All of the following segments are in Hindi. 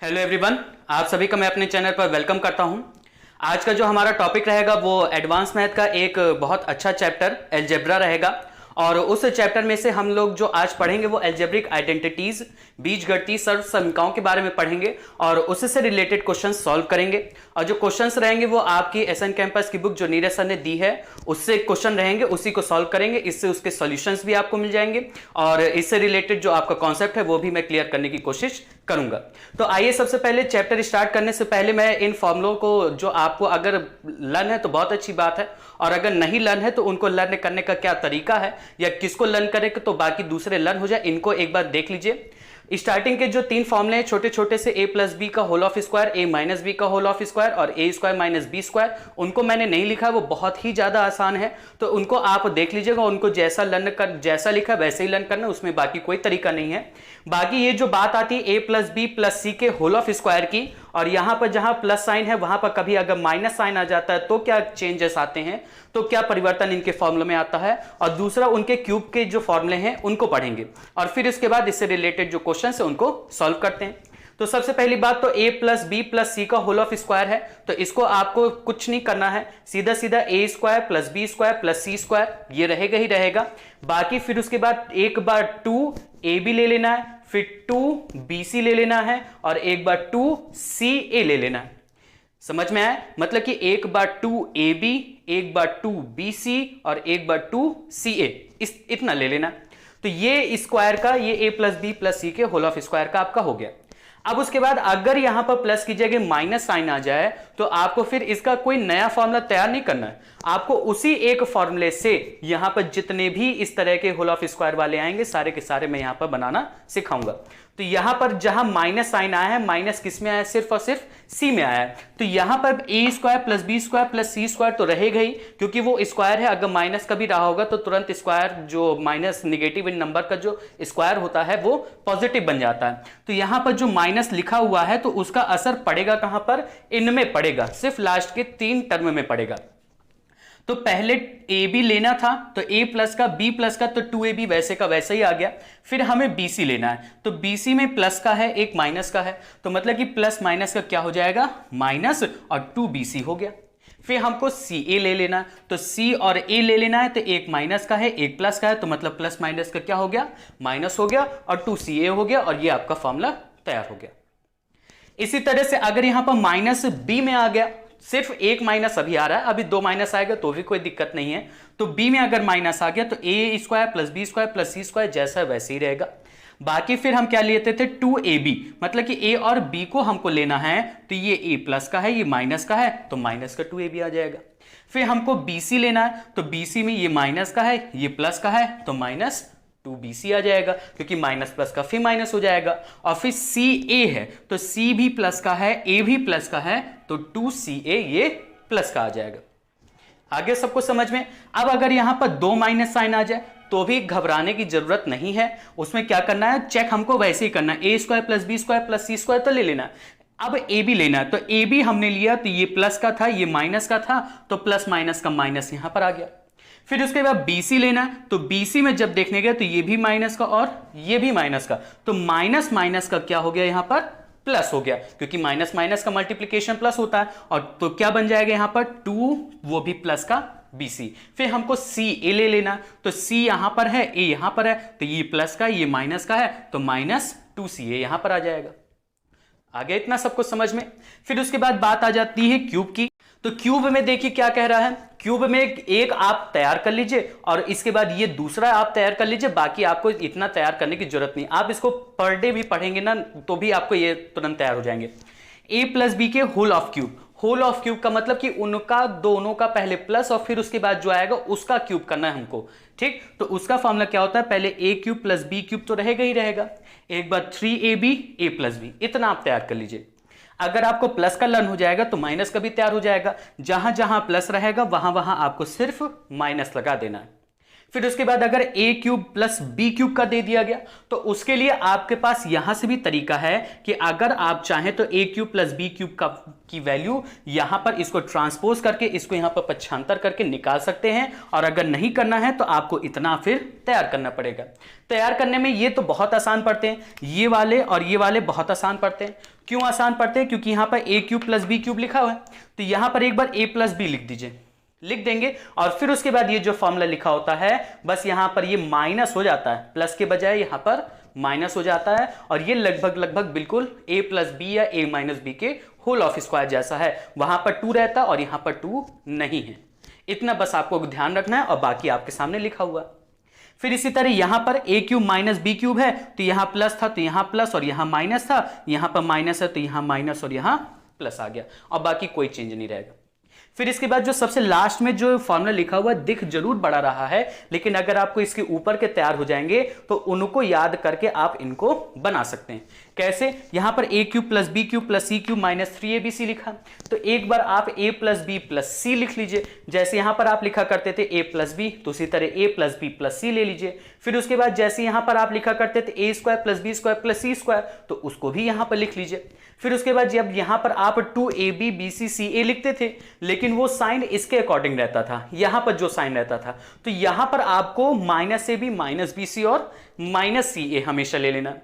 हेलो एवरीवन, आप सभी का मैं अपने चैनल पर वेलकम करता हूं। आज का जो हमारा टॉपिक रहेगा वो एडवांस मैथ का एक बहुत अच्छा चैप्टर अलजेब्रा रहेगा। और उस चैप्टर में से हम लोग जो आज पढ़ेंगे वो अलजेब्रिक आइडेंटिटीज, बीजगणितीय सर्वसमीकरणों के बारे में पढ़ेंगे और उससे रिलेटेड क्वेश्चन सॉल्व करेंगे। और जो क्वेश्चंस रहेंगे वो आपकी एसएन कैंपस की बुक जो नीरज सर ने दी है उससे क्वेश्चन रहेंगे, उसी को सॉल्व करेंगे। इससे उसके सॉल्यूशंस भी आपको मिल जाएंगे और इससे रिलेटेड जो आपका कॉन्सेप्ट है वो भी मैं क्लियर करने की कोशिश करूंगा। तो आइए सबसे पहले चैप्टर स्टार्ट करने से पहले मैं इन फॉर्मूलों को जो आपको अगर लर्न है तो बहुत अच्छी बात है, और अगर नहीं लर्न है तो उनको लर्न करने का क्या तरीका है या किसको लर्न करें तो बाकी दूसरे लर्न हो जाए, इनको एक बार देख लीजिए। स्टार्टिंग के जो तीन फॉर्मूले हैं छोटे छोटे से, a प्लस बी का whole of square, a minus b का होल ऑफ स्क्वायर और a square minus b square, उनको मैंने नहीं लिखा, वो बहुत ही ज्यादा आसान है तो उनको आप देख लीजिएगा। उनको जैसा लिखा वैसे ही लर्न करना, उसमें बाकी कोई तरीका नहीं है। बाकी ये जो बात आती है a प्लस बी प्लस सी के होल ऑफ स्क्वायर की, और यहां पर जहां प्लस साइन है वहां पर कभी अगर माइनस साइन आ जाता है तो क्या चेंजेस आते हैं, तो क्या परिवर्तन इनके फॉर्मूले में आता है, और दूसरा उनके क्यूब के जो फॉर्मूले हैं उनको पढ़ेंगे और फिर इसके बाद इससे रिलेटेड जो क्वेश्चन है उनको सॉल्व करते हैं। तो सबसे पहली बात तो a प्लस बी प्लस सी का होल ऑफ स्क्वायर है, तो इसको आपको कुछ नहीं करना है, सीधा सीधा a square plus B square plus C square ये रहेगा ही रहेगा। बाकी फिर उसके बाद एक बार 2ab ले लेना है, फिर 2bc ले लेना है और एक बार 2ca ले लेना है। समझ में आया? मतलब कि एक बार 2ab, एक बार 2bc और एक बार 2ca, इतना ले लेना। तो ये स्क्वायर का, ये a प्लस बी प्लस सी के होल ऑफ स्क्वायर का आपका हो गया। अब उसके बाद अगर यहां पर प्लस की जगह माइनस साइन आ जाए तो आपको फिर इसका कोई नया फॉर्मूला तैयार नहीं करना है, आपको उसी एक फॉर्मूले से यहां पर जितने भी इस तरह के होल ऑफ स्क्वायर वाले आएंगे सारे के सारे मैं यहां पर बनाना सिखाऊंगा। तो यहां पर जहां माइनस साइन आया है, माइनस किस में आया है? सिर्फ और सिर्फ सी में आया है। तो यहां पर A square plus B square plus C square तो रहेगा ही, क्योंकि वो स्क्वायर है। अगर माइनस का भी रहा होगा तो तुरंत स्क्वायर जो माइनस नेगेटिव नंबर का जो स्क्वायर होता है वो पॉजिटिव बन जाता है। तो यहां पर जो माइनस लिखा हुआ है तो उसका असर पड़ेगा कहां पर? इनमें पड़ेगा, सिर्फ लास्ट के 3 टर्म में पड़ेगा। तो पहले ए बी लेना था, तो a प्लस का b प्लस का, तो 2ab वैसे का वैसे ही आ गया। फिर हमें bc लेना है, तो bc में प्लस का है एक माइनस का है, तो मतलब कि प्लस माइनस का क्या हो जाएगा? माइनस, और 2bc हो गया। फिर हमको ca ले लेना है, तो c और a ले लेना है, तो एक माइनस का है एक प्लस का है, तो मतलब प्लस माइनस का क्या हो गया? माइनस हो गया, और 2ca हो गया, और ये आपका फॉर्मूला तैयार हो गया। इसी तरह से अगर यहां पर माइनस b में आ गया, सिर्फ एक माइनस अभी आ रहा है, अभी 2 माइनस आएगा तो भी कोई दिक्कत नहीं है। तो b में अगर माइनस आ गया तो a square plus B square plus C square जैसा वैसे ही रहेगा। बाकी फिर हम क्या लेते थे? 2ab, मतलब कि a और b को हमको लेना है, तो ये a प्लस का है ये माइनस का है, तो माइनस का 2ab आ जाएगा। फिर हमको bc लेना है, तो bc में ये माइनस का है ये प्लस का है, तो माइनस 2bc आ जाएगा, क्योंकि माइनस प्लस का फिर माइनस हो जाएगा। और फिर ca है, तो c भी प्लस का है a भी प्लस का है, तो 2ca ये प्लस का आ जाएगा। आगे सबको समझ में? अब अगर यहां पर 2 माइनस साइन आ जाए तो भी घबराने की जरूरत नहीं है, उसमें क्या करना है? चेक हमको वैसे ही करना है, a square plus B square plus C square तो ले लेना। अब a भी लेना है, तो a भी हमने लिया, तो ये प्लस का था ये माइनस का था, तो प्लस माइनस का माइनस यहां पर आ गया। फिर उसके बाद BC लेना है, तो BC में जब देखने गए तो ये भी माइनस का और ये भी माइनस का, तो माइनस माइनस का क्या हो गया? यहां पर प्लस हो गया, क्योंकि माइनस माइनस का मल्टीप्लीकेशन प्लस होता है। और तो क्या बन जाएगा यहां पर? 2 वो भी प्लस का BC। फिर हमको CA ले लेना, तो C यहां पर है A यहां पर है, तो ये प्लस का ये माइनस का है, तो माइनस 2CA यहां पर आ जाएगा। आगे इतना सबको समझ में? फिर उसके बाद बात आ जाती है क्यूब की। तो क्यूब में देखिए क्या कह रहा है, क्यूब में एक आप तैयार कर लीजिए और इसके बाद ये दूसरा आप तैयार कर लीजिए। बाकी आपको इतना तैयार करने की जरूरत नहीं, आप इसको पर डे भी पढ़ेंगे ना तो भी आपको ये तुरंत तैयार हो जाएंगे। a प्लस बी के whole of cube, whole of cube का मतलब कि उनका दोनों का पहले प्लस और फिर उसके बाद जो आएगा उसका क्यूब करना है हमको, ठीक। तो उसका फॉर्मूला क्या होता है? पहले a cube plus B cube तो रहेगा ही रहेगा, एक बार 3ab a प्लस बी, इतना आप तैयार कर लीजिए। अगर आपको प्लस का लर्न हो जाएगा तो माइनस का भी तैयार हो जाएगा, जहां जहां प्लस रहेगा वहां वहां आपको सिर्फ माइनस लगा देना है। फिर उसके बाद अगर ए क्यूब प्लस बी क्यूब का दे दिया गया तो उसके लिए आपके पास यहां से भी तरीका है कि अगर आप चाहें तो ए क्यूब प्लस बी क्यूब का की वैल्यू यहां पर इसको ट्रांसपोज करके इसको यहां पर पक्षांतर करके निकाल सकते हैं, और अगर नहीं करना है तो आपको इतना फिर तैयार करना पड़ेगा। तैयार करने में ये तो बहुत आसान पड़ते हैं, ये वाले और ये वाले बहुत आसान पड़ते हैं। क्यों आसान पड़ते हैं? क्योंकि यहां पर ए क्यूब प्लस बी क्यूब लिखा हुआ है, तो यहां पर एक बार ए प्लस बी लिख दीजिए, लिख देंगे, और फिर उसके बाद ये जो फॉर्मूला लिखा होता है बस यहां पर ये माइनस हो जाता है, प्लस के बजाय यहां पर माइनस हो जाता है, और ये लगभग बिल्कुल a प्लस बी या a माइनस बी के होल ऑफ स्क्वायर जैसा है। वहां पर 2 रहता है और यहां पर 2 नहीं है। इतना बस आपको ध्यान रखना है और बाकी आपके सामने लिखा हुआ। फिर इसी तरह यहां पर a cube minus B cube है, तो यहां प्लस था तो यहां प्लस, और यहां माइनस था, यहां पर माइनस है तो यहां माइनस और यहां प्लस आ गया, और बाकी कोई चेंज नहीं रहेगा। फिर इसके बाद जो सबसे लास्ट में जो फॉर्मूला लिखा हुआ दिख जरूर बड़ा रहा है, लेकिन अगर आपको इसके ऊपर के तैयार हो जाएंगे तो उनको याद करके आप इनको बना सकते हैं। कैसे? यहां पर a cube plus B cube plus C cube minus 3abc लिखा, तो एक बार आप a plus B plus C लिख लीजिए। जैसे यहां पर आप लिखा करते थे a प्लस बी, तो उसी तरह a प्लस बी प्लस सी ले लीजिए। फिर उसके बाद जैसे यहां पर आप लिखा करते थे a square plus B square plus C square, तो उसको भी यहां पर लिख लीजिए। फिर उसके बाद जब यहां पर आप 2ab bc ca लिखते थे, लेकिन वो साइन इसके अकॉर्डिंग रहता था, यहां पर जो साइन रहता था, तो यहां पर आपको minus A B minus B C और माइनस सी ए हमेशा ले लेना,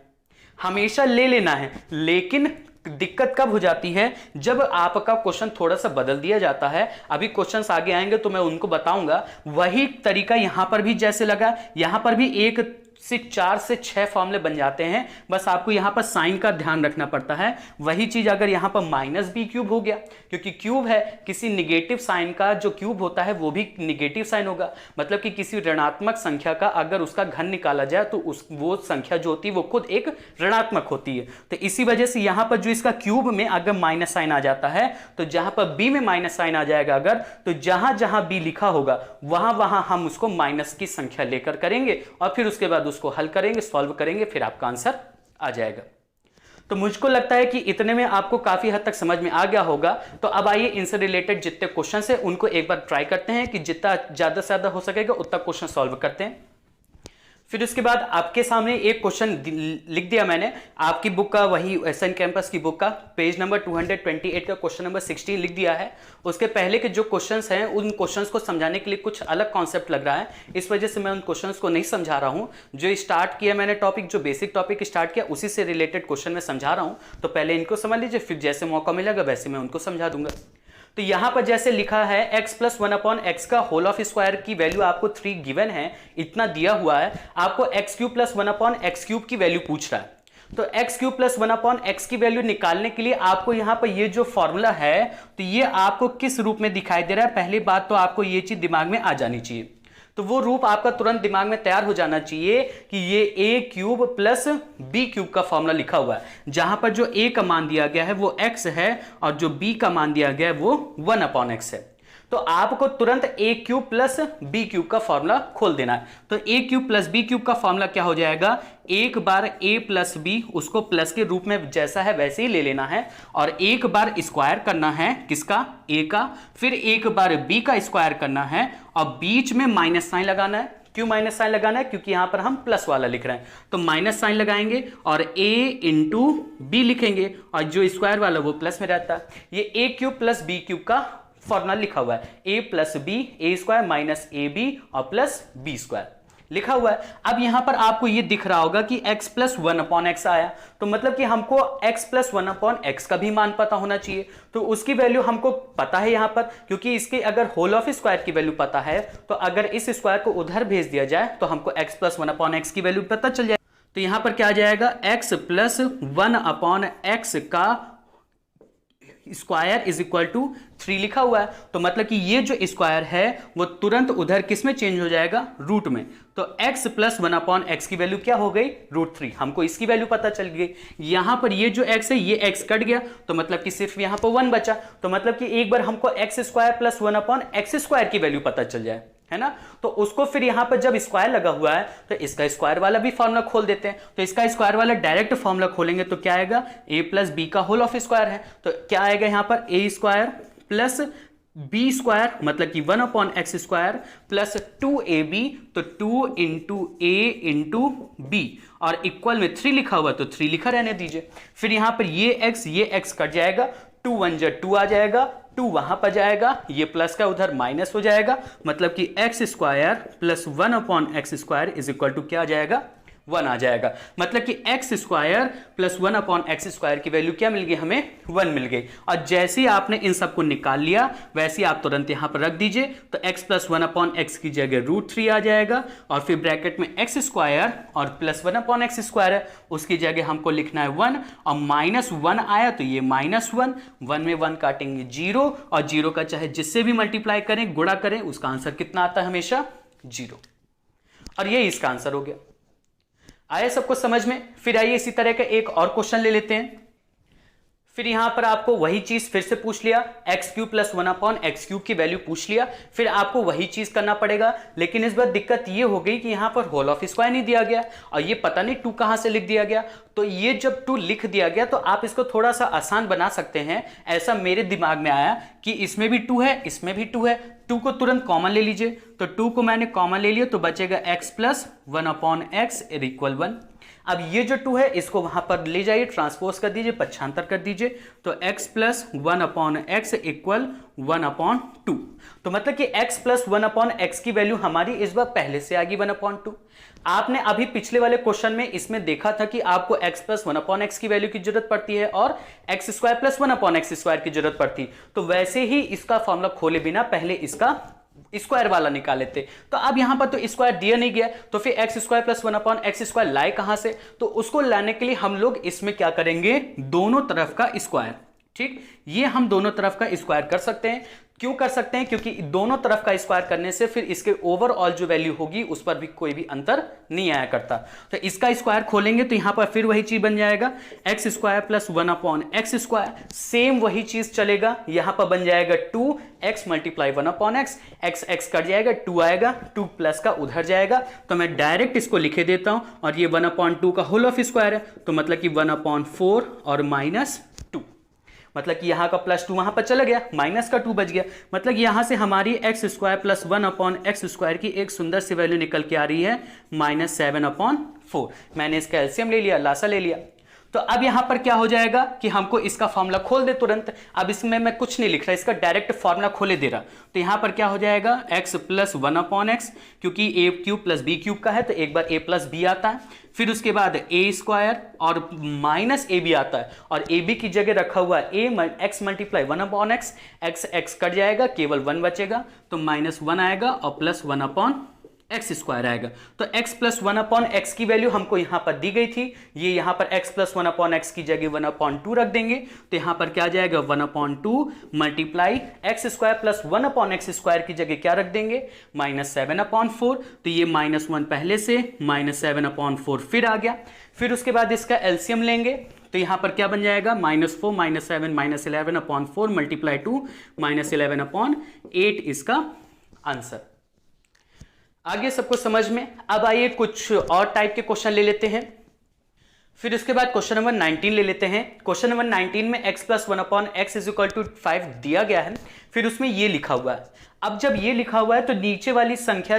हमेशा ले लेना है। लेकिन दिक्कत कब हो जाती है? जब आपका क्वेश्चन थोड़ा सा बदल दिया जाता है। अभी क्वेश्चंस आगे आएंगे तो मैं उनको बताऊंगा। वही तरीका यहां पर भी जैसे लगा, यहां पर भी 1 से 4 से 6 फॉर्मूले बन जाते हैं, बस आपको यहां पर साइन का ध्यान रखना पड़ता है। वही चीज अगर यहां पर माइनस बी क्यूब हो गया, क्योंकि क्यूब है, किसी निगेटिव साइन का जो क्यूब होता है वो भी निगेटिव साइन होगा, मतलब कि किसी ऋणात्मक संख्या का अगर उसका घन निकाला जाए तो वो संख्या जो होती है वो खुद एक ऋणात्मक होती है। तो इसी वजह से यहां पर जो इसका क्यूब में अगर माइनस साइन आ जाता है, तो जहां पर बी में माइनस साइन आ जाएगा अगर, तो जहां जहां बी लिखा होगा वहां वहां हम उसको माइनस की संख्या लेकर करेंगे, और फिर उसके बाद उसको हल करेंगे, सॉल्व करेंगे, फिर आपका आंसर आ जाएगा। तो मुझको लगता है कि इतने में आपको काफी हद तक समझ में आ गया होगा। तो अब आइए इनसे रिलेटेड जितने क्वेश्चन है उनको एक बार ट्राई करते हैं कि जितना ज्यादा से ज्यादा हो सकेगा उतना क्वेश्चन सॉल्व करते हैं। फिर उसके बाद आपके सामने एक क्वेश्चन लिख दिया मैंने, आपकी बुक का, वही एसएन कैंपस की बुक का पेज नंबर 228 का क्वेश्चन नंबर 16 लिख दिया है। उसके पहले के जो क्वेश्चंस हैं उन क्वेश्चंस को समझाने के लिए कुछ अलग कॉन्सेप्ट लग रहा है, इस वजह से मैं उन क्वेश्चंस को नहीं समझा रहा हूं। जो स्टार्ट किया मैंने टॉपिक, जो बेसिक टॉपिक स्टार्ट किया उसी से रिलेटेड क्वेश्चन में समझा रहा हूं, तो पहले इनको समझ लीजिए, फिर जैसे मौका मिलेगा वैसे मैं उनको समझा दूंगा। तो यहां पर जैसे लिखा है x प्लस 1/x का होल ऑफ स्क्वायर की वैल्यू आपको 3 गिवन है, इतना दिया हुआ है। आपको x cube plus 1/x cube की वैल्यू पूछ रहा है, तो x क्यूब प्लस 1/x की वैल्यू निकालने के लिए आपको यहां पर ये जो फॉर्मूला है, तो ये आपको किस रूप में दिखाई दे रहा है? पहली बात तो आपको ये चीज दिमाग में आ जानी चाहिए, तो वो रूप आपका तुरंत दिमाग में तैयार हो जाना चाहिए कि ये a cube plus b cube का फॉर्मूला लिखा हुआ है, जहां पर जो a का मान दिया गया है वो x है और जो b का मान दिया गया है वो 1/x है। तो आपको तुरंत a cube plus b cube का फॉर्मूला खोल देना है। तो a cube plus b cube का फॉर्मूला क्या हो जाएगा? एक बार a प्लस b उसको प्लस के रूप में जैसा है वैसे ही ले लेना है, और एक बार स्क्वायर करना है किसका? a का, फिर एक बार b का स्क्वायर करना है, और बीच में माइनस साइन लगाना है। क्यों माइनस साइन लगाना है? क्योंकि यहां पर हम प्लस वाला लिख रहे हैं, तो माइनस साइन लगाएंगे और a इंटू बी लिखेंगे, और जो स्क्वायर वाला वो प्लस में रहता है। ये a cube plus b cube का फॉर्मूला लिखा हुआ है, a plus B A square minus A B और प्लस बी स्क्वायर लिखा हुआ है। अब यहां पर आपको ये दिख रहा होगा कि x प्लस 1/x आया, तो मतलब कि हमको x प्लस 1/x का भी मान पता होना चाहिए, तो उसकी वैल्यू हमको पता है यहां पर, क्योंकि इसके अगर होल ऑफ स्क्वायर की वैल्यू पता है, तो अगर इस स्क्वायर को उधर भेज दिया जाए तो हमको x प्लस 1/x की वैल्यू पता चल जाए। तो यहां पर क्या आ जाएगा? x प्लस 1/x का स्क्वायर इज इक्वल टू 3 लिखा हुआ है, तो मतलब कि ये जो स्क्वायर है वो तुरंत उधर किस में चेंज हो जाएगा? रूट में। तो x प्लस 1/x की वैल्यू क्या हो गई? √3। हमको इसकी वैल्यू पता चल गई। यहां पर ये जो x है ये x कट गया, तो मतलब कि सिर्फ यहां पर 1 बचा, तो मतलब कि एक बार हमको x square plus 1/x square की वैल्यू पता चल जाए, है ना। तो उसको फिर यहां पर जब स्क्वायर लगा हुआ है तो इसका स्क्वायर वाला भी फॉर्मूला खोल देते हैं। तो इसका स्क्वायर वाला डायरेक्ट फॉर्मूला खोलेंगे तो क्या आएगा? a प्लस बी का होल ऑफ स्क्वायर है, तो क्या आएगा यहां पर? a square plus B square मतलब कि 1/x स्क्वायर प्लस 2ab, तो 2 इंटू ए इंटू बी, और इक्वल में 3 लिखा हुआ तो 3 लिखा रहने दीजिए। फिर यहां पर ये x कट जाएगा, 2 1 जा 2 आ जाएगा, 2 वहां पर जाएगा, ये प्लस का उधर माइनस हो जाएगा, मतलब कि x square plus 1/x square is equal to क्या आ जाएगा, 1 आ जाएगा। मतलब कि x square plus 1/x square की वैल्यू क्या मिल गई हमें, 1 मिल गई। और जैसे ही आपने इन सबको निकाल लिया वैसे ही आप तुरंत यहां पर रख दीजिए, तो x प्लस 1/x की जगह √3 आ जाएगा, और फिर ब्रैकेट में x स्क्वायर और प्लस 1/x स्क्वायर है उसकी जगह हमको लिखना है 1, और -1 आया तो ये -1, 1 में 1 काटेंगे 0, और 0 का चाहे जिससे भी मल्टीप्लाई करें गुणा करें उसका आंसर कितना आता है, हमेशा 0। और ये इसका आंसर हो गया। आया सबको समझ में। फिर आइए इसी तरह का एक और क्वेश्चन ले लेते हैं। फिर यहां पर आपको वही चीज फिर से पूछ लिया, x³ प्लस 1/x³ की वैल्यू पूछ लिया, फिर आपको वही चीज करना पड़ेगा, लेकिन इस बार दिक्कत ये हो गई कि यहां पर होल ऑफ स्क्वायर नहीं दिया गया, और ये पता नहीं 2 कहां से लिख दिया गया। तो ये जब 2 लिख दिया गया तो आप इसको थोड़ा सा आसान बना सकते हैं। ऐसा मेरे दिमाग में आया कि इसमें भी 2 है, इसमें भी 2 है, 2 को तुरंत कॉमन ले लीजिए, तो 2 को मैंने कॉमन ले लिया तो बचेगा x प्लस 1/x इक्वल 1। अब ये जो 2 है इसको वहां पर ले जाइए, ट्रांसपोज कर दीजिए, पक्षांतर कर दीजिए, तो x प्लस 1/x इक्वल 1/2। तो मतलब कि x प्लस 1/x की वैल्यू हमारी इस बार पहले से आ गई 1/2। आपने अभी पिछले वाले क्वेश्चन में इसमें देखा था कि आपको x प्लस 1/x की वैल्यू की जरूरत पड़ती है और x square plus 1/x square की जरूरत पड़ती, तो वैसे ही इसका फॉर्मूला खोले बिना पहले इसका स्क्वायर वाला निकाल लेते। तो अब यहां पर तो स्क्वायर दिया नहीं गया, तो फिर x square plus 1/x square लाए कहां से, तो उसको लाने के लिए हम लोग इसमें क्या करेंगे, दोनों तरफ का स्क्वायर। ठीक, ये हम दोनों तरफ का स्क्वायर कर सकते हैं। क्यों कर सकते हैं, क्योंकि दोनों तरफ का स्क्वायर करने से फिर इसके ओवरऑल जो वैल्यू होगी उस पर भी कोई भी अंतर नहीं आया करता। तो इसका स्क्वायर खोलेंगे तो यहां पर फिर वही चीज बन जाएगा, x square plus 1/x square, same वही चीज चलेगा, यहां पर बन जाएगा 2x multiply 1/x, x cut जाएगा, 2 आएगा, 2 प्लस का उधर जाएगा, तो मैं डायरेक्ट इसको लिखे देता हूं, और ये 1/2 का होल ऑफ स्क्वायर है, तो मतलब कि 1/4 और -2, मतलब कि यहां का +2 वहां पर चला गया, माइनस का 2 बच गया, मतलब यहां से हमारी x square plus 1/x square की एक सुंदर सी वैल्यू निकल के आ रही है -7/4। मैंने इसका एलसीएम ले लिया, लासा ले लिया। तो अब यहां पर क्या हो जाएगा कि हमको इसका फॉर्मूला खोल दे तुरंत। अब इसमें मैं कुछ नहीं लिख रहा, इसका डायरेक्ट फॉर्मूला खोले दे रहा, तो यहां पर क्या हो जाएगा, x प्लस 1/x, क्योंकि a³ प्लस b³ का है तो एक बार a प्लस b आता है, फिर उसके बाद a स्क्वायर और -ab आता है, और ab की जगह रखा हुआ x multiply 1/x, x cut जाएगा, केवल 1 बचेगा, तो -1 आएगा और प्लस 1/x स्क्वायर आएगा। तो x प्लस 1/x की वैल्यू हमको यहां पर दी गई थी, ये यहां पर x प्लस 1/x की जगह 1/2 रख देंगे, तो यहां पर क्या जाएगा 1/2 multiply x square plus 1/x square की जगह क्या रख देंगे -7/4, तो ये -1 पहले से, -7/4 फिर आ गया। फिर उसके बाद इसका एलसीएम लेंगे, तो यहां पर क्या बन जाएगा -4 -7 -11/4 मल्टीप्लाई 2 -11/8 इसका आंसर। आगे सबको समझ में। अब आइए कुछ और टाइप के क्वेश्चन ले लेते हैं। फिर उसके बाद क्वेश्चन नंबर 19 ले लेते हैं। क्वेश्चन नंबर 19 में x plus 1/x is equal to 5 दिया गया है, फिर उसमें ये लिखा हुआ है। अब जब ये लिखा हुआ है तो नीचे वाली संख्या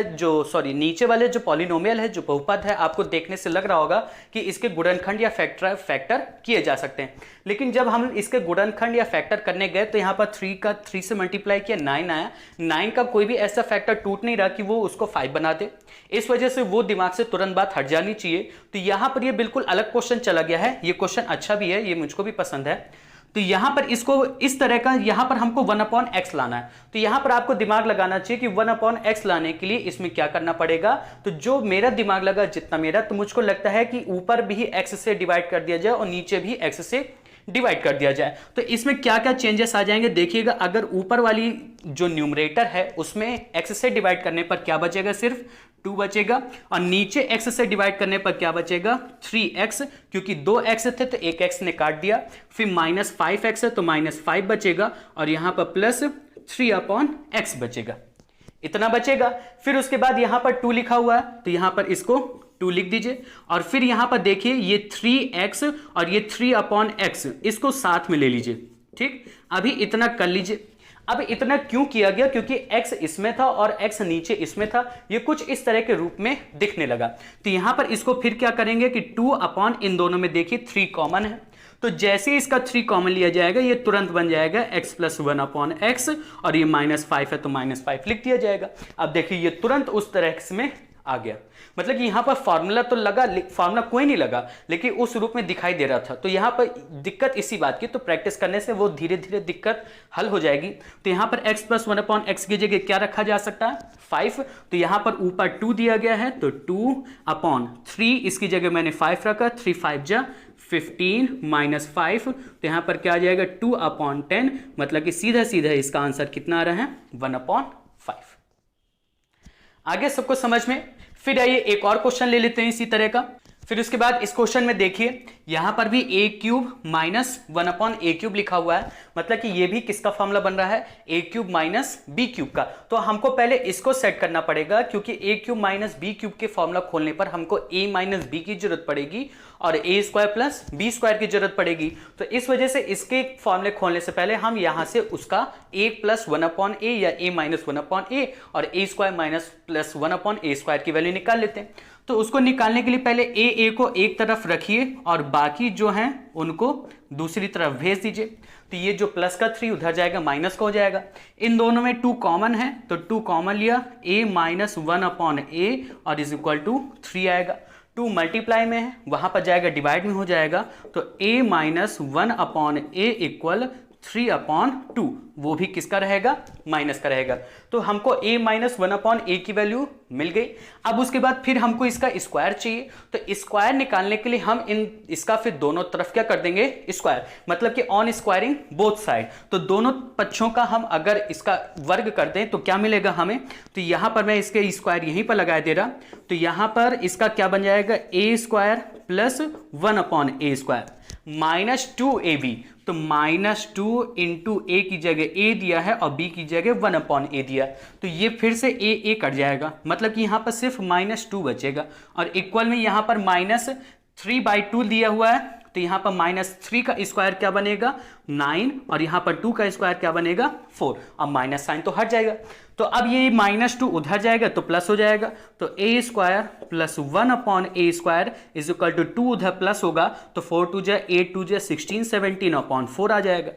नीचे वाले जो पॉलिनोमियल है, जो बहुपद है, आपको देखने से लग रहा होगा कि इसके गुणनखंड या फैक्टर किए जा सकते हैं, लेकिन जब हम इसके गुणनखंड या फैक्टर करने गए तो यहाँ पर 3 से मल्टीप्लाई किया 9 आया। 9 का कोई भी ऐसा फैक्टर टूट नहीं रहा कि वो उसको 5 बना दे, इस वजह से वो दिमाग से तुरंत बात हट जानी चाहिए। तो यहाँ पर ये बिल्कुल अलग क्वेश्चन चला गया है। ये क्वेश्चन अच्छा भी है, ये मुझको भी पसंद है। तो यहां पर इसको इस तरह का, यहां पर हमको 1/x लाना है, तो यहां पर आपको दिमाग लगाना चाहिए कि 1/x लाने के लिए इसमें क्या करना पड़ेगा। तो जो मेरा दिमाग लगा, जितना मेरा, तो मुझको लगता है कि ऊपर भी x से डिवाइड कर दिया जाए और नीचे भी x से डिवाइड कर दिया जाए। तो इसमें क्या क्या चेंजेस आ जाएंगे देखिएगा। अगर ऊपर वाली जो न्यूमरेटर है उसमें x से डिवाइड करने पर क्या बचेगा, सिर्फ 2 बचेगा, और नीचे x से डिवाइड करने पर क्या बचेगा 3x, क्योंकि 2x थे तो एक x ने काट दिया। फिर -5x है तो -5 बचेगा, और यहां पर प्लस 3/x बचेगा, इतना बचेगा। फिर उसके बाद यहां पर 2 लिखा हुआ है तो यहां पर इसको 2 लिख दीजिए, और फिर यहां पर देखिए ये 3x और ये 3/x, इसको साथ में ले लीजिए। ठीक, अभी इतना कर लीजिए। अब इतना क्यों किया गया, क्योंकि x इसमें था और x नीचे इसमें था, ये कुछ इस तरह के रूप में दिखने लगा। तो यहां पर इसको फिर क्या करेंगे कि 2 अपॉन इन दोनों में देखिए 3 कॉमन है, तो जैसे ही इसका 3 कॉमन लिया जाएगा ये तुरंत बन जाएगा x प्लस 1 अपॉन एक्स, और ये -5 है तो -5 लिख दिया जाएगा। अब देखिए ये तुरंत उस तरह में आ गया, मतलब कि यहां पर फॉर्मूला तो लगा, फॉर्मूला कोई नहीं लगा, लेकिन उस रूप में दिखाई दे रहा था। तो यहां पर दिक्कत इसी बात की, तो प्रैक्टिस करने से वो धीरे धीरे दिक्कत हल हो जाएगी। तो यहां पर x प्लस 1 अपॉन एक्स की जगह क्या रखा जा सकता है, 5। तो यहां पर ऊपर 2 दिया गया है, तो 2 अपॉन 3, इसकी जगह मैंने 5 रखा, 3 5 जा 15 -5, तो यहां पर क्या आ जाएगा 2 अपॉन 10, मतलब कि सीधा सीधा इसका आंसर कितना आ रहा है 1 अपॉन 5। आगे सबको समझ में। फिर आइए एक और क्वेश्चन ले लेते हैं इसी तरह का। फिर उसके बाद इस क्वेश्चन में देखिए यहां पर भी a cube minus 1 upon a cube लिखा हुआ है, मतलब कि ये भी किसका फॉर्मूला बन रहा है, a cube minus b cube का। तो हमको पहले इसको सेट करना पड़ेगा, क्योंकि a cube minus b cube के फॉर्मूला खोलने पर हमको a माइनस b की जरूरत पड़ेगी और a square plus b square की जरूरत पड़ेगी। तो इस वजह से इसके फॉर्मूले खोलने से पहले हम यहां से उसका a प्लस 1 अपॉन a या a माइनस 1 अपॉन a और a square minus plus 1 upon a square की वैल्यू निकाल लेते हैं। तो उसको निकालने के लिए पहले a को एक तरफ रखिए और बाकी जो हैं उनको दूसरी तरफ भेज दीजिए। तो ये जो प्लस का 3 उधर जाएगा, माइनस का हो जाएगा। इन दोनों में 2 कॉमन है, तो 2 कॉमन लिया, a माइनस 1 अपॉन a और इज इक्वल टू 3 आएगा। 2 मल्टीप्लाई में है, वहां पर जाएगा डिवाइड में हो जाएगा, तो a minus 1 upon a equal 3 upon 2, वो भी किसका रहेगा, माइनस का रहेगा। तो हमको a माइनस 1 अपॉन a की वैल्यू मिल गई। अब उसके बाद फिर हमको इसका स्क्वायर चाहिए, तो स्क्वायर निकालने के लिए हम इसका फिर दोनों तरफ क्या कर देंगे, स्क्वायर, मतलब कि ऑन स्क्वायरिंग बोथ साइड। तो दोनों पक्षों का हम अगर इसका वर्ग कर दें तो क्या मिलेगा हमें, तो यहां पर मैं इसके स्क्वायर यहीं पर लगा दे रहा, तो यहां पर इसका क्या बन जाएगा, a square plus 1 upon a square minus 2ab। तो -2 इंटू ए की जगह a दिया है और b की जगह 1 अपॉन a दिया, तो ये फिर से a कट जाएगा, मतलब कि यहां पर सिर्फ -2 बचेगा। और इक्वल में यहां पर -3/2 दिया हुआ है, तो यहां पर -3 का स्क्वायर क्या बनेगा 9, और यहां पर 2 का स्क्वायर क्या बनेगा 4, और माइनस साइन तो हट जाएगा। तो अब ये -2 उधर जाएगा तो प्लस हो जाएगा, तो a square plus 1 upon a square is equal to 2 उधर प्लस होगा, तो 4 2 जा 8 2 जा 16 17 अपॉन 4 आ जाएगा।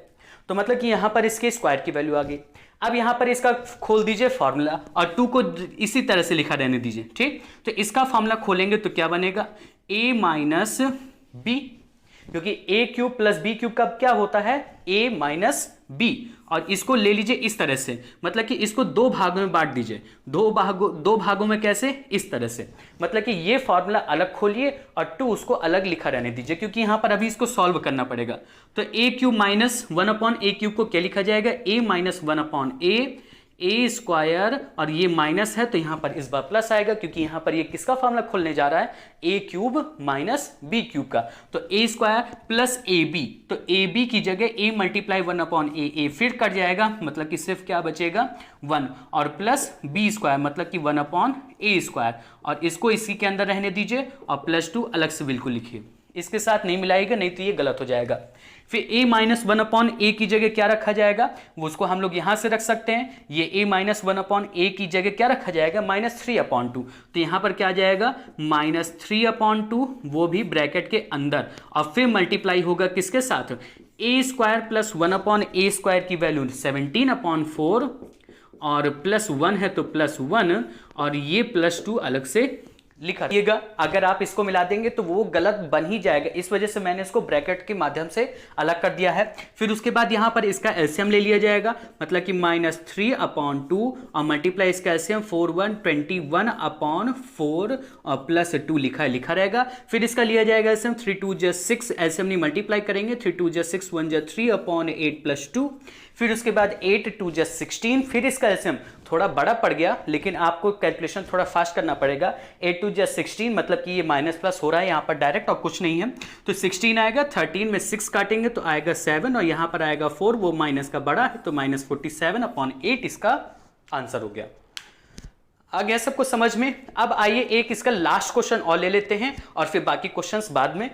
तो मतलब कि यहां पर इसके स्क्वायर की वैल्यू आ गई। अब यहां पर इसका खोल दीजिए फॉर्मूला और 2 को इसी तरह से लिखा रहने दीजिए, ठीक। तो इसका फॉर्मूला खोलेंगे तो क्या बनेगा, a माइनस b, क्योंकि a cube plus b cube का क्या होता है, a माइनस b, और इसको ले लीजिए इस तरह से, मतलब कि इसको 2 भागों में बांट दीजिए। 2 भागों में कैसे, इस तरह से, मतलब कि ये फॉर्मूला अलग खोलिए और 2 उसको अलग लिखा रहने दीजिए, क्योंकि यहां पर अभी इसको सॉल्व करना पड़ेगा। तो a cube minus 1 upon a cube को क्या लिखा जाएगा, a minus 1 upon a square, और ये माइनस है तो यहां पर इस बार प्लस आएगा, क्योंकि यहां पर ये किसका फॉर्मूला खोलने जा रहा है, a cube minus b cube का। तो a स्क्वायर प्लस ab, तो ab की जगह a मल्टीप्लाई 1 अपॉन a फिर कट जाएगा, मतलब कि सिर्फ क्या बचेगा 1, और प्लस b स्क्वायर मतलब कि 1 अपॉन a स्क्वायर, और इसको इसी के अंदर रहने दीजिए और +2 अलग से बिल्कुल लिखिए, इसके साथ नहीं मिलाइएगा नहीं तो ये गलत हो जाएगा। फिर a माइनस 1 अपॉन a की जगह क्या रखा जाएगा, वो उसको हम लोग यहां से रख सकते हैं। ये a माइनस 1 अपॉन a की जगह क्या रखा जाएगा, -3 अपॉन 2, तो यहां पर क्या आ जाएगा -3 अपॉन 2, वो भी ब्रैकेट के अंदर, और फिर मल्टीप्लाई होगा किसके साथ, a square plus 1 upon a square की वैल्यू 17 अपॉन 4, और +1 है तो +1, और ये +2 अलग से लिखा रखिएगा। अगर आप इसको मिला देंगे तो वो गलत बन ही जाएगा, इस वजह से मैंने इसको ब्रैकेट के माध्यम से अलग कर दिया है। फिर उसके बाद यहां पर इसका एलसीएम ले लिया जाएगा, मतलब कि -3 अपॉन 2 और मल्टीप्लाई इसका एलसीएम 4 1 21 अपॉन 4 और +2 लिखा रहेगा। फिर इसका लिया जाएगा एलसीएम 3 2 जा 6, एलसीएम नहीं मल्टीप्लाई करेंगे, 3 2 जा 6 1 जा 3 अपॉन 8 +2। फिर उसके बाद 8 2 जा 16, फिर इसका एलसीएम थोड़ा बड़ा पड़ गया, लेकिन आपको कैलकुलेशन थोड़ा फास्ट करना पड़ेगा। 8 2 जा 16, मतलब कि ये माइनस प्लस हो रहा है यहाँ पर डायरेक्ट और कुछ नहीं है, तो 16 आएगा। 13 में 6 काटेंगे तो आएगा 7, और यहाँ पर आएगा 4, वो माइनस का बड़ा है तो -47 अपॉन 8 इसका आंसर हो गया। आ गया सबको समझ में। अब आइए एक इसका लास्ट क्वेश्चन और ले लेते हैं और फिर बाकी क्वेश्चंस बाद में।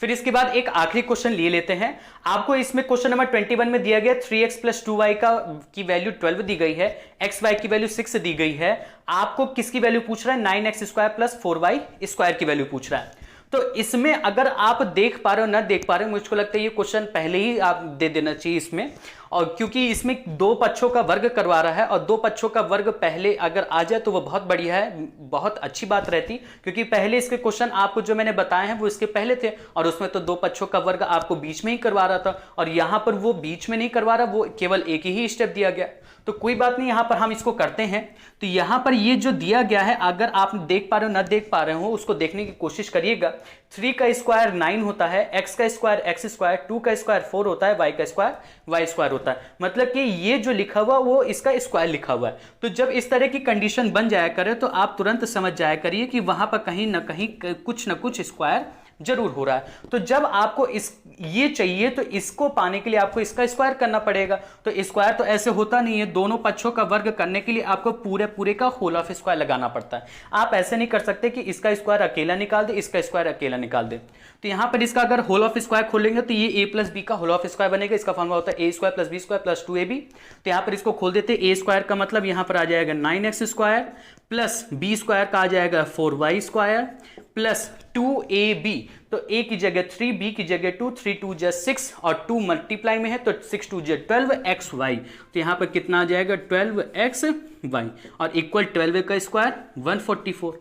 फिर इसके बाद एक आखिरी क्वेश्चन ले लेते हैं। आपको इसमें क्वेश्चन नंबर 21 में दिया गया 3x प्लस 2y की वैल्यू 12 दी गई है, xy की वैल्यू 6 दी गई है। आपको किसकी वैल्यू पूछ रहा है? 9x square plus 4y square की वैल्यू पूछ रहा है। तो इसमें अगर आप देख पा रहे हो ना देख पा रहे हो, मुझको लगता है ये क्वेश्चन पहले ही आप दे देना चाहिए इसमें, और क्योंकि इसमें दो पक्षों का वर्ग करवा रहा है और दो पक्षों का वर्ग पहले अगर आ जाए तो वो बहुत बढ़िया है, बहुत अच्छी बात रहती, क्योंकि पहले इसके क्वेश्चन आपको जो मैंने बताए हैं वो इसके पहले थे और उसमें तो दो पक्षों का वर्ग आपको बीच में ही करवा रहा था, और यहां पर वो बीच में नहीं करवा रहा, वो केवल एक ही स्टेप दिया गया। तो कोई बात नहीं, यहां पर हम इसको करते हैं। तो यहां पर ये जो दिया गया है, अगर आप देख पा रहे हो ना देख पा रहे हो, उसको देखने की कोशिश करिएगा। 3 का स्क्वायर 9 होता है, x का स्क्वायर x स्क्वायर, 2 का स्क्वायर 4 होता है, y का स्क्वायर y स्क्वायर होता है। मतलब कि ये जो लिखा हुआ वो इसका स्क्वायर लिखा हुआ है। तो जब इस तरह की कंडीशन बन जाया करे तो आप तुरंत समझ जाया करिए कि वहां पर कहीं ना कहीं कुछ ना कुछ स्क्वायर जरूर हो रहा है। तो जब आपको ये चाहिए तो इसको पाने के लिए आपको इसका स्क्वायर करना पड़ेगा। तो स्क्वायर तो ऐसे होता नहीं है, दोनों पक्षों का वर्ग करने के लिए आपको पूरे का होल ऑफ स्क्वायर लगाना पड़ता है। आप ऐसे नहीं कर सकते कि इसका स्क्वायर अकेला निकाल दे, इसका स्क्वायर अकेला निकाल दे। तो यहां पर इसका अगर होल ऑफ स्क्वायर खोलेंगे तो ये a प्लस बी का होल ऑफ स्क्वायर बनेगा। इसका फॉर्मूला होता है a square plus B square plus 2ab। तो यहां पर इसको खोल देते हैं। a स्क्वायर का मतलब यहां पर आ जाएगा 9x square plus B square का आ जाएगा 4y स्क्वायर प्लस 2ab। तो a की जगह 3, b की जगह 2, 3 2 जा 6 और 2 मल्टीप्लाई में है तो 6 2 जा 12xy। तो यहां पर कितना आ जाएगा 12xy और इक्वल 12 का स्क्वायर 144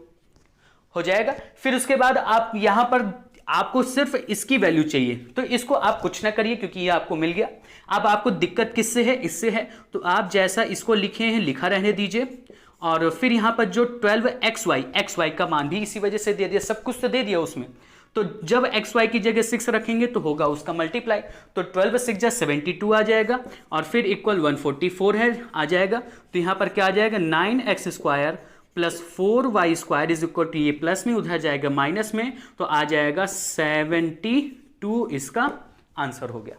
हो जाएगा। फिर उसके बाद आप यहां पर आपको सिर्फ इसकी वैल्यू चाहिए, तो इसको आप कुछ ना करिए क्योंकि ये आपको मिल गया। अब आपको दिक्कत किससे है? इससे है। तो आप जैसा इसको लिखे हैं लिखा रहने दीजिए, और फिर यहां पर जो 12xy का मान भी इसी वजह से दे दिया, सब कुछ तो दे दिया उसमें। तो जब xy की जगह 6 रखेंगे तो होगा उसका मल्टीप्लाई, तो 12 6 जा 72 आ जाएगा और फिर इक्वल 144 है आ जाएगा। तो यहां पर क्या आ जाएगा 9x square plus 4y square is equal to, ये प्लस में उधर जाएगा माइनस में, तो आ जाएगा 72 इसका आंसर हो गया।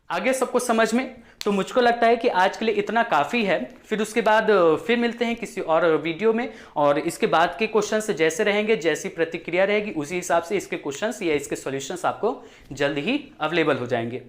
आगे सबको समझ में? तो मुझको लगता है कि आज के लिए इतना काफ़ी है। फिर उसके बाद फिर मिलते हैं किसी और वीडियो में, और इसके बाद के क्वेश्चंस जैसे रहेंगे, जैसी प्रतिक्रिया रहेगी उसी हिसाब से इसके क्वेश्चंस या इसके सॉल्यूशंस आपको जल्द ही अवेलेबल हो जाएंगे।